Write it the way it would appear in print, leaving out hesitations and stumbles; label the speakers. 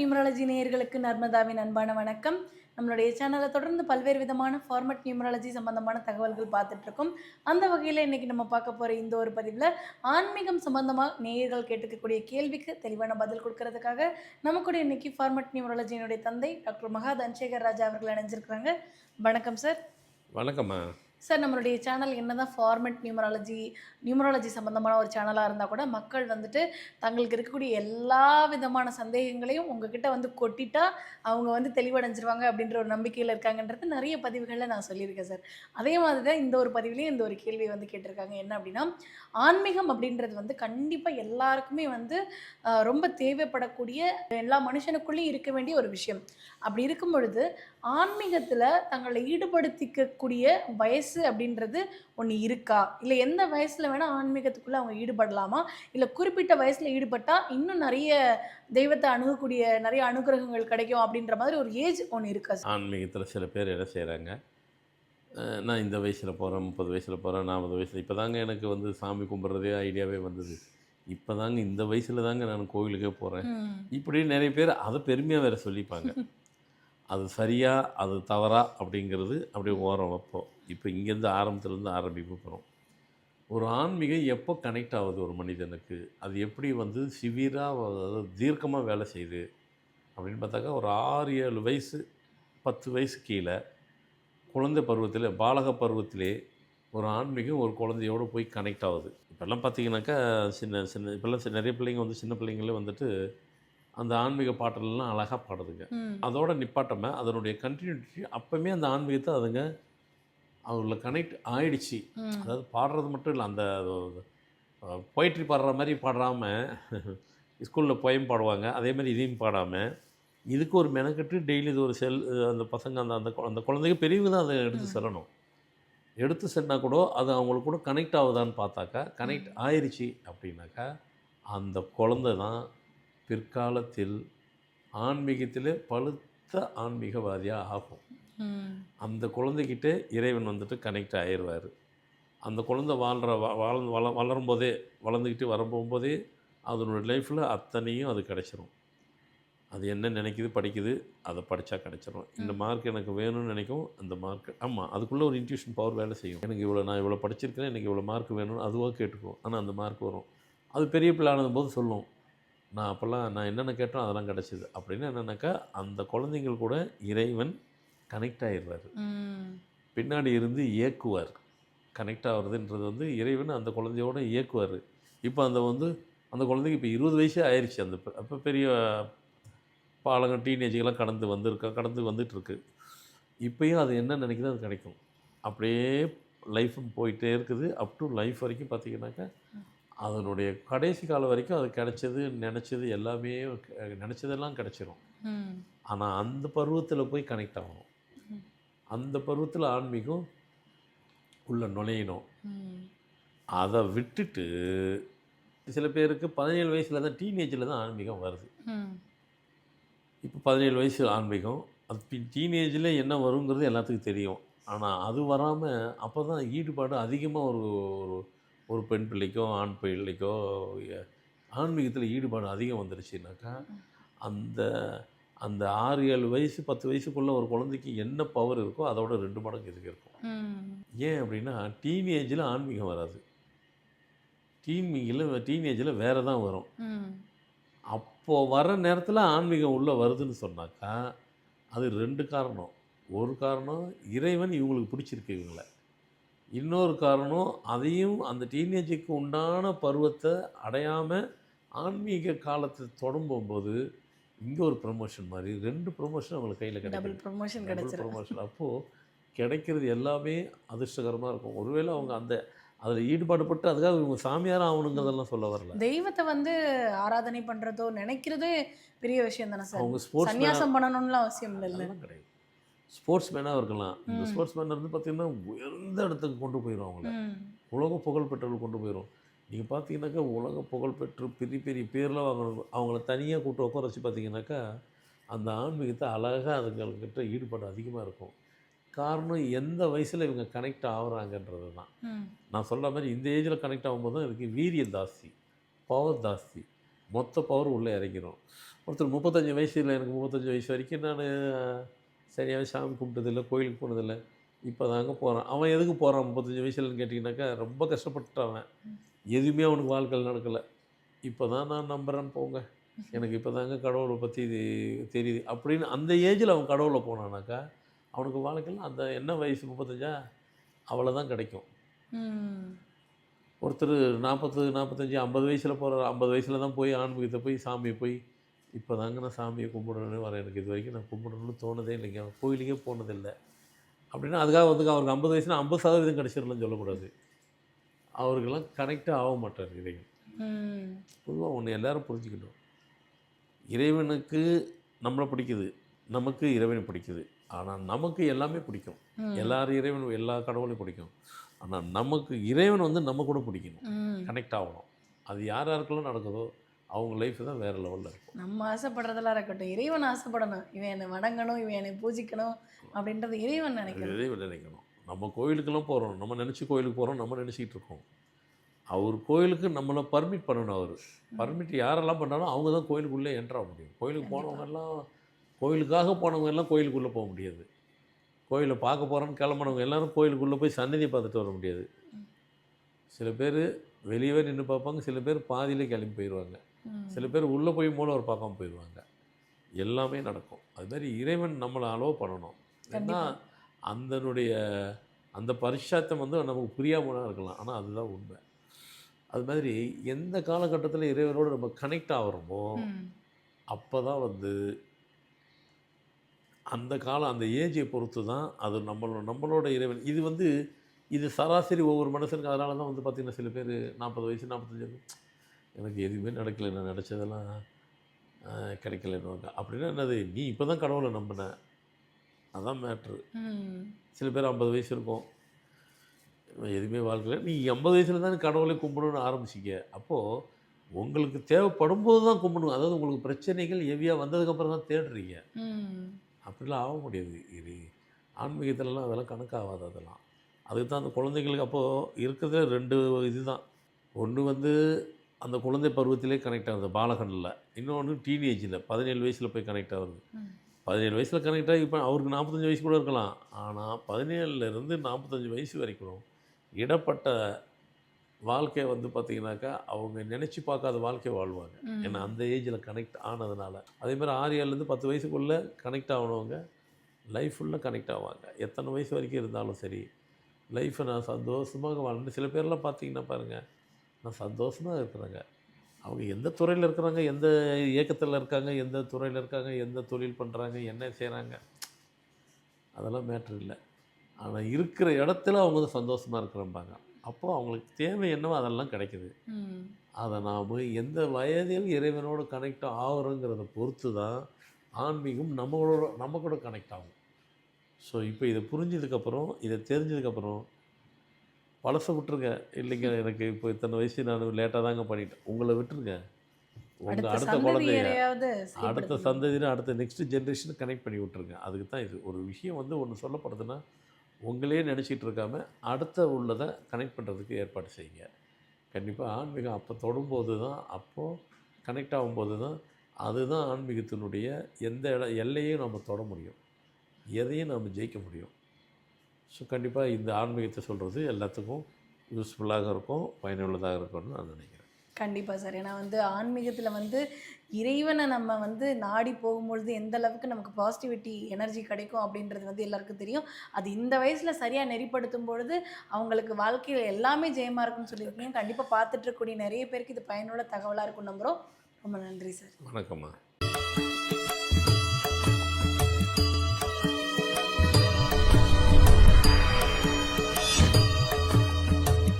Speaker 1: Numerology நேயர்களுக்கு நர்மதாவின் அன்பான வணக்கம். நம்மளுடைய சேனல்ல தொடர்ந்து பல்வேறு விதமான ஃபார்மட் நியூமராலஜி சம்பந்தமான தகவல்கள் பார்த்துட்டு இருக்கோம். அந்த வகையில இன்னைக்கு நம்ம பார்க்க போற இந்த ஒரு பதிவுல ஆன்மீகம் சம்பந்தமா நேயர்கள் கேட்டுக்கக்கூடிய கேள்விக்கு தெளிவான பதில் குடுக்கறதுக்காக நம்ம கூட இன்னைக்கு ஃபார்மட் நியூமராலஜியினுடைய தந்தை டாக்டர் மகா தனசேகர் ராஜா அவர்கள் இணைஞ்சிருக்காங்க. வணக்கம் சார்.
Speaker 2: வணக்கம்மா.
Speaker 1: சார், நம்மளுடைய சேனல் என்னதான் ஃபார்மட் நியூமராலஜி சம்மந்தமான ஒரு சேனலாக இருந்தால் கூட மக்கள் வந்துட்டு தங்களுக்கு இருக்கக்கூடிய எல்லா விதமான சந்தேகங்களையும் உங்ககிட்ட வந்து கொட்டிட்டா அவங்க வந்து தெளிவடைஞ்சிருவாங்க அப்படின்ற ஒரு நம்பிக்கையில் இருக்காங்கன்றது நிறைய பதிவுகளில் நான் சொல்லியிருக்கேன் சார். அதே மாதிரி தான் இந்த ஒரு பதிவுலேயும் இந்த ஒரு கேள்வி வந்து கேட்டிருக்காங்க. என்ன அப்படின்னா, ஆன்மீகம் அப்படின்றது வந்து கண்டிப்பாக எல்லாருக்குமே வந்து ரொம்ப தேவைப்படக்கூடிய, எல்லா மனுஷனுக்குள்ளேயும் இருக்க வேண்டிய ஒரு விஷயம். அப்படி இருக்கும் பொழுது ஆன்மீகத்தில் தங்களை ஈடுபடுத்திக்கக்கூடிய வயசு அப்படின்றது ஒன்று இருக்கா? இல்லை எந்த வயசில் வேணால் ஆன்மீகத்துக்குள்ளே அவங்க ஈடுபடலாமா? இல்லை குறிப்பிட்ட வயசில் ஈடுபட்டால் இன்னும் நிறைய தெய்வத்தை அணுகக்கூடிய நிறைய அனுகிரகங்கள் கிடைக்கும் அப்படின்ற மாதிரி ஒரு ஏஜ் ஒன்று இருக்கா சார்?
Speaker 2: ஆன்மீகத்தில் சில பேர் என்ன செய்கிறாங்க, நான் இந்த வயசில் போகிறேன், 30 வயசில் போகிறேன், 40 வயசில் இப்போ தாங்க எனக்கு வந்து சாமி கும்பிட்றதே ஐடியாவே வந்தது. இப்போ தாங்க இந்த வயசில் தாங்க நான் கோவிலுக்கே போகிறேன். இப்படி நிறைய பேர் அதை பெருமையாக வேறு சொல்லிப்பாங்க. அது சரியா அது தவறா அப்படிங்கிறது அப்படியே ஓரம் வைப்போம். இப்போ இங்கேருந்து ஆரம்பத்துலேருந்து ஆரம்பிக்க போகிறோம். ஒரு ஆன்மீகம் எப்போ கனெக்ட் ஆகுது ஒரு மனிதனுக்கு, அது எப்படி வந்து சிவியராக, அதாவது தீர்க்கமாக வேலை செய்யுது அப்படின்னு பார்த்தாக்கா, ஒரு 6-7 வயசு 10 வயசு கீழே குழந்தை பருவத்தில், பாலக பருவத்திலே ஒரு ஆன்மீகம் ஒரு குழந்தையோடு போய் கனெக்ட் ஆகுது. இப்போல்லாம் பார்த்தீங்கன்னாக்கா சின்ன சின்ன இப்போல்லாம் நிறைய பிள்ளைங்க வந்து சின்ன பிள்ளைங்களே வந்துட்டு அந்த ஆன்மீக பாட்டலெல்லாம் அழகாக பாடுதுங்க. அதோட நிப்பாட்டாமல் அதனுடைய கண்டினியூட்டி அப்போவுமே அந்த ஆன்மீகத்தை அதுங்க அவங்கள கனெக்ட் ஆயிடுச்சு. அதாவது பாடுறது மட்டும் இல்லை, அந்த பொயட்ரி பாடுற மாதிரி பாடாமல் ஸ்கூலில் பொயம் பாடுவாங்க, அதே மாதிரி இதையும் பாடாமல் இதுக்கு ஒரு மெனக்கட்டு டெய்லி இது ஒரு அந்த பசங்க அந்த அந்த அந்த குழந்தைங்க பெரியவங்க தான் அதை எடுத்து செல்லணும். எடுத்து சென்னா கூட அது அவங்களுக்கு கூட கனெக்ட் ஆகுதான்னு பார்த்தாக்கா, கனெக்ட் ஆயிடுச்சு அப்படின்னாக்கா அந்த குழந்தை தான் பிற்காலத்தில் ஆன்மீகத்தில் பழுத்த ஆன்மீகவாதியாக ஆகும். அந்த குழந்தைகிட்ட இறைவன் வந்துட்டு கனெக்ட் ஆயிடுவார். அந்த குழந்தை வளரும்போதே, வளர்ந்துக்கிட்டு வரும்போதே அதனோட லைஃப்பில் அத்தனையும் அது கிடச்சிரும். அது என்ன நினைக்குது, படிக்குது, அதை படித்தா கிடச்சிரும். இந்த மார்க் எனக்கு வேணும்னு நினைக்கும், அந்த மார்க், ஆமாம், அதுக்குள்ளே ஒரு இன்ட்யூஷன் பவர் வேலை செய்யும். எனக்கு நான் இவ்வளோ படிச்சிருக்கேன், எனக்கு இவ்வளோ மார்க் வேணும்னு அதுவாக கேட்டுக்கும். ஆனால் அந்த மார்க் வரும். அது பெரிய பிள்ளை ஆனதும்போது சொல்லும், நான் அப்போல்லாம் நான் என்னென்ன கேட்டோம் அதெல்லாம் கிடச்சிது அப்படின்னு. என்னென்னாக்கா அந்த குழந்தைங்கள் கூட இறைவன் கனெக்ட் ஆகிடுறாரு. பின்னாடி இருந்து இயக்குவார். கனெக்ட் ஆகிறதுன்றது வந்து இறைவன் அந்த குழந்தையோடு இயக்குவார். இப்போ அந்த குழந்தைக்கு இப்போ 20 வயசே ஆயிடுச்சு. அப்போ பெரிய பாலங்க டீனேஜுக்கெல்லாம் கடந்து வந்துட்டுருக்கு. இப்போயும் அது என்ன நினைக்குதோ அது கிடைக்கும். அப்படியே லைஃப்பும் போயிட்டே இருக்குது. அப் டு லைஃப் வரைக்கும் பார்த்திங்கனாக்கா அதனுடைய கடைசி காலம் வரைக்கும் அது கிடைச்சது, நினச்சது எல்லாமே நினச்சதெல்லாம் கிடச்சிரும். ஆனால் அந்த பருவத்தில் போய் கனெக்ட் ஆகணும். அந்த பருவத்தில் ஆன்மீகம் உள்ள நுழையணும். அதை விட்டுட்டு சில பேருக்கு 17 வயசில் தான், டீனேஜில் தான் ஆன்மீகம் வருது. இப்போ 17 வயசு ஆன்மீகம், அது டீனேஜில் என்ன வருங்கிறது எல்லாத்துக்கும் தெரியும். ஆனால் அது வராமல் அப்போ தான் ஈடுபாடு அதிகமாக ஒரு ஒரு பெண் பிள்ளைக்கோ ஆண் பிள்ளைக்கோ ஆன்மீகத்தில் ஈடுபாடு அதிகம் வந்துருச்சுனாக்கா, அந்த அந்த 6-7 வயசு 10 வயசுக்குள்ளே ஒரு குழந்தைக்கு என்ன பவர் இருக்கோ அதோட 2 மடங்கு இதுக்கு இருக்கும். ஏன் அப்படின்னா, டீனேஜில் ஆன்மீகம் வராது. டீனேஜில் வேறு தான் வரும். அப்போது வர நேரத்தில் ஆன்மீகம் உள்ளே வருதுன்னு சொன்னாக்கா அது 2 காரணம். ஒரு காரணம், இறைவன் இவங்களுக்கு பிடிச்சிருக்கு இவங்களை. இன்னொரு காரணம், அதையும் அந்த டீனேஜுக்கு உண்டான பருவத்தை அடையாமல் ஆன்மீக காலத்தை தொடங்கும்போது இங்கே ஒரு ப்ரமோஷன் மாதிரி 2 ப்ரமோஷன் அவங்களுக்கு கையில் கிடைக்கும். Double promotion. அப்போது கிடைக்கிறது எல்லாமே அதிர்ஷ்டகரமாக இருக்கும். ஒருவேளை அவங்க அதில் ஈடுபாடுபட்டு அதுக்காக இவங்க சாமியாராக ஆகணுங்கிறதெல்லாம் சொல்ல வரல.
Speaker 1: தெய்வத்தை வந்து ஆராதனை பண்ணுறதோ நினைக்கிறதே பெரிய விஷயம் தானே சார்.
Speaker 2: அவங்க ஸ்போர்ட்ஸ்
Speaker 1: சன்னியாசம் பண்ணணும்லாம் அவசியம் இல்லை.
Speaker 2: கிடையாது. ஸ்போர்ட்ஸ் மேனாக இருக்கலாம். இந்த ஸ்போர்ட்ஸ் மேன் இருந்து பார்த்திங்கன்னா உயர்ந்த இடத்துக்கு கொண்டு போயிடும். அவங்கள உலக புகழ்பெற்றவர்கள் கொண்டு போயிடும். நீங்கள் பார்த்தீங்கன்னாக்கா உலக புகழ்பெற்று பெரிய பெரிய பேர்லாம் வாங்கணும். அவங்கள தனியாக கூட்டு உட்கார வச்சு பார்த்தீங்கன்னாக்கா அந்த ஆன்மீகத்தை அழகாக அதுங்கள்கிட்ட ஈடுபாடு அதிகமாக இருக்கும். காரணம், எந்த வயசில் இவங்க கனெக்ட் ஆகுறாங்கன்றது தான். நான் சொல்கிற மாதிரி இந்த ஏஜில் கனெக்ட் ஆகும்போது தான் இதுக்கு வீரியம் ஜாஸ்தி, பவர் ஜாஸ்தி, மொத்த பவர் உள்ளே இறங்கிடும். ஒருத்தர் 35 வயசு இல்லை, எனக்கு 35 வயசு வரைக்கும் நான் சரியாகவே சாமி கும்பிட்டதில்லை, கோயிலுக்கு போனதில்லை. இப்போ தாங்க போகிறான். அவன் எதுக்கு போகிறான் 35 வயசுலன்னு கேட்டிங்கனாக்கா, ரொம்ப கஷ்டப்பட்டுட்டான் அவன். எதுவுமே அவனுக்கு வாழ்க்கையில் நடக்கலை. இப்போ தான் நான் நம்புகிறேன்னு போங்க, எனக்கு இப்போ தாங்க கடவுளை பற்றி இது தெரியுது அப்படின்னு அந்த ஏஜில் அவன் கடவுளை போனானாக்கா, அவனுக்கு வாழ்க்கையில் அந்த என்ன வயசு 35 அவ்வளோதான் கிடைக்கும். ஒருத்தர் 40, 45, 50 வயசில் போகிறார். 50 வயசில் தான் போய் ஆன்மீகத்தை போய் சாமியை போய் இப்போ தாங்க நான் சாமியை கும்பிடணுன்னு வரேன், எனக்கு இது வரைக்கும் நான் கும்பிடணும்னு தோணுதே இல்லைங்க, கோயிலுக்கே போனதில்லை அப்படின்னா, அதுக்காக வந்து அவருக்கு 50 வயசுனா 50% கிடச்சிடலன்னு சொல்லக்கூடாது. அவருக்கெல்லாம் கனெக்டே ஆக மாட்டார் இறைவன். பொதுவாக ஒன்று எல்லாரும் புரிஞ்சுக்கணும், இறைவனுக்கு நம்மளை பிடிக்குது, நமக்கு இறைவனை பிடிக்குது. ஆனால் நமக்கு எல்லாமே பிடிக்கும், எல்லாரும் இறைவன் எல்லா கடவுளையும் பிடிக்கும். ஆனால் நமக்கு இறைவன் வந்து நம்ம கூட பிடிக்கணும், கனெக்ட் ஆகணும். அது யார் யாருக்கெல்லாம் நடக்குதோ அவங்க லைஃப் தான் வேறு லெவலில் இருக்கும்.
Speaker 1: நம்ம ஆசைப்படுறதெல்லாம் இருக்கட்டும், இறைவன் ஆசைப்படணும், இவன் என்னை வணங்கணும், இவன் என்னை பூஜிக்கணும் அப்படின்றது இறைவன் நினைக்கணும்.
Speaker 2: இறைவன் நினைக்கணும். நம்ம கோயிலுக்கெல்லாம் போகிறோம், நம்ம நினச்சி கோயிலுக்கு போகிறோம், நம்ம நினச்சிக்கிட்டு இருக்கோம். அவர் கோயிலுக்கு நம்மளை பர்மிட் பண்ணணும். அவர் பர்மிட் யாரெல்லாம் பண்ணாலும் அவங்க தான் கோயிலுக்குள்ளே என்ட்ரு ஆக முடியும். கோயிலுக்கு போனவங்கெல்லாம், கோயிலுக்காக போனவங்க எல்லாம் கோயிலுக்குள்ளே போக முடியாது. கோயிலை பார்க்க போகிறோன்னு கிளம்புனவங்க எல்லாரும் கோயிலுக்குள்ளே போய் சன்னதியை பார்த்துட்டு வர முடியாது. சில பேர் வெளியவே நின்று பார்ப்பாங்க, சில பேர் பாதியிலே கிளம்பி போயிடுவாங்க, சில பேர் உள்ளே போய் மூலவர் பார்க்காம போயிடுவாங்க. எல்லாமே நடக்கும். அதுமாதிரி இறைவன் நம்மளை அலோவ் பண்ணணும். ஏன்னா அந்த பரிசாத்தம் வந்து நமக்கு புரியாமல் இருக்கலாம், ஆனால் அதுதான் உண்மை. அது மாதிரி எந்த காலகட்டத்தில் இறைவனோடு நம்ம கனெக்ட் ஆகிறோமோ அப்போ தான் வந்து அந்த காலம், அந்த ஏஜை பொறுத்து தான் அது நம்மளோட இறைவன். இது வந்து இது சராசரி ஒவ்வொரு மனுஷனுக்கு. அதனால தான் வந்து பார்த்திங்கன்னா சில பேர் 40 வயசு 45 எனக்கு எதுவுமே நடக்கலை, நான் நினச்சதெல்லாம் கிடைக்கலன்னுவாங்க. அப்படின்னா என்னது, நீ இப்போ தான் கடவுளை நம்பின, அதான் மேட்ரு. சில பேர் 50 வயசு இருக்கும், எதுவுமே வாழ்க்கையில். நீ 50 வயசில் தான் கடவுளை கும்பிடணும்னு ஆரம்பிச்சிங்க. அப்போது உங்களுக்கு தேவைப்படும் போது தான் கும்பிடணும். அதாவது உங்களுக்கு பிரச்சனைகள் ஹெவியாக வந்ததுக்கப்புறம் தான் தேடுறீங்க. அப்படிலாம் ஆக முடியாது. இது ஆன்மீகத்திலலாம் அதெல்லாம் கணக்காகாது. அதெல்லாம் அதுக்கு தான் அந்த குழந்தைங்களுக்கு அப்போது இருக்கிறதுல 2 இது தான். ஒன்று வந்து அந்த குழந்தை பருவத்திலே கனெக்ட் ஆகுது பாலகனில், இன்னொன்று டீனேஜில் 17 வயசில் போய் கனெக்ட் ஆகுது. 17 வயசில் கனெக்ட் ஆகி இப்போ அவருக்கு 45 வயசு கூட இருக்கலாம். ஆனால் 17லேருந்து 45 வயசு வரைக்கும் இடப்பட்ட வாழ்க்கையை வந்து பார்த்திங்கனாக்கா அவங்க நினச்சி பார்க்காத வாழ்க்கையை வாழ்வாங்க. ஏன்னா அந்த ஏஜில் கனெக்ட் ஆனதுனால. அதேமாதிரி 6 ஏழுலேருந்து 10 வயசுக்குள்ளே கனெக்ட் ஆகணவங்க லைஃப் ஃபுல்லாக கனெக்ட் ஆவாங்க. எத்தனை வயசு வரைக்கும் இருந்தாலும் சரி, லைஃப்பை நான் சந்தோஷமாக வாழ்ந்து. சில பேர்லாம் பார்த்திங்கன்னா பாருங்கள், நான் சந்தோஷமாக இருக்கிறாங்க. அவங்க எந்த துறையில் இருக்கிறாங்க, எந்த இயக்கத்தில் இருக்காங்க, எந்த துறையில் இருக்காங்க, எந்த தொழில் பண்ணுறாங்க, என்ன செய்கிறாங்க, அதெல்லாம் மேட்ரு இல்லை. ஆனால் இருக்கிற இடத்துல அவங்க தான் சந்தோஷமாக இருக்கிறம்பாங்க. அப்போது அவங்களுக்கு தேவை என்னவோ அதெல்லாம் கிடைக்குது. அதை நாம் எந்த வயதில் இறைவனோடு கனெக்ட் ஆகிறோங்கிறத பொறுத்து தான் ஆன்மீகம் நம்ம கூட கனெக்ட் ஆகும். ஸோ இப்போ இதை புரிஞ்சதுக்கப்புறம், இதை தெரிஞ்சதுக்கப்புறம் பழசை விட்டுருங்க. இல்லைங்க எனக்கு இப்போ இத்தனை வயசு நான் லேட்டாக தாங்க பண்ணிட்டேன், உங்களை விட்டுருங்க. உங்கள் அடுத்த குழந்தைய, அடுத்த சந்ததியில், அடுத்த நெக்ஸ்ட் ஜென்ரேஷனை கனெக்ட் பண்ணி விட்டுருங்க. அதுக்கு தான் இது. ஒரு விஷயம் வந்து ஒன்று சொல்லப்படுதுன்னா உங்களே நினச்சிட்டு இருக்காமல் அடுத்த உள்ளதை கனெக்ட் பண்ணுறதுக்கு ஏற்பாடு செய்யுங்க. கண்டிப்பாக ஆன்மீகம் அப்போ தொடும்போது தான், அப்போது கனெக்ட் ஆகும்போது தான், அதுதான் ஆன்மீகத்தினுடைய எந்த எல்லையும் நம்ம தொட முடியும், எதையும் நம்ம ஜெயிக்க முடியும். ஸோ கண்டிப்பாக இந்த ஆன்மீகத்தை சொல்கிறது எல்லாத்துக்கும் யூஸ்ஃபுல்லாக இருக்கும், பயனுள்ளதாக இருக்கும்னு நான் நினைக்கிறேன்.
Speaker 1: கண்டிப்பாக சார். ஏன்னா வந்து ஆன்மீகத்தில் வந்து இறைவனை நம்ம வந்து நாடி போகும்பொழுது எந்த அளவுக்கு நமக்கு பாசிட்டிவிட்டி எனர்ஜி கிடைக்கும் அப்படின்றது வந்து எல்லாருக்கும் தெரியும். அது இந்த வயசில் சரியாக நெறிப்படுத்தும் பொழுது அவங்களுக்கு வாழ்க்கையில் எல்லாமே ஜெயமாக இருக்குன்னு சொல்லியிருக்கீங்க. கண்டிப்பாக பார்த்துட்டு இருக்கக்கூடிய நிறைய பேருக்கு இது பயனுள்ள தகவலாக இருக்கும் நம்புகிறோம். ரொம்ப நன்றி சார்.
Speaker 2: வணக்கம்மா.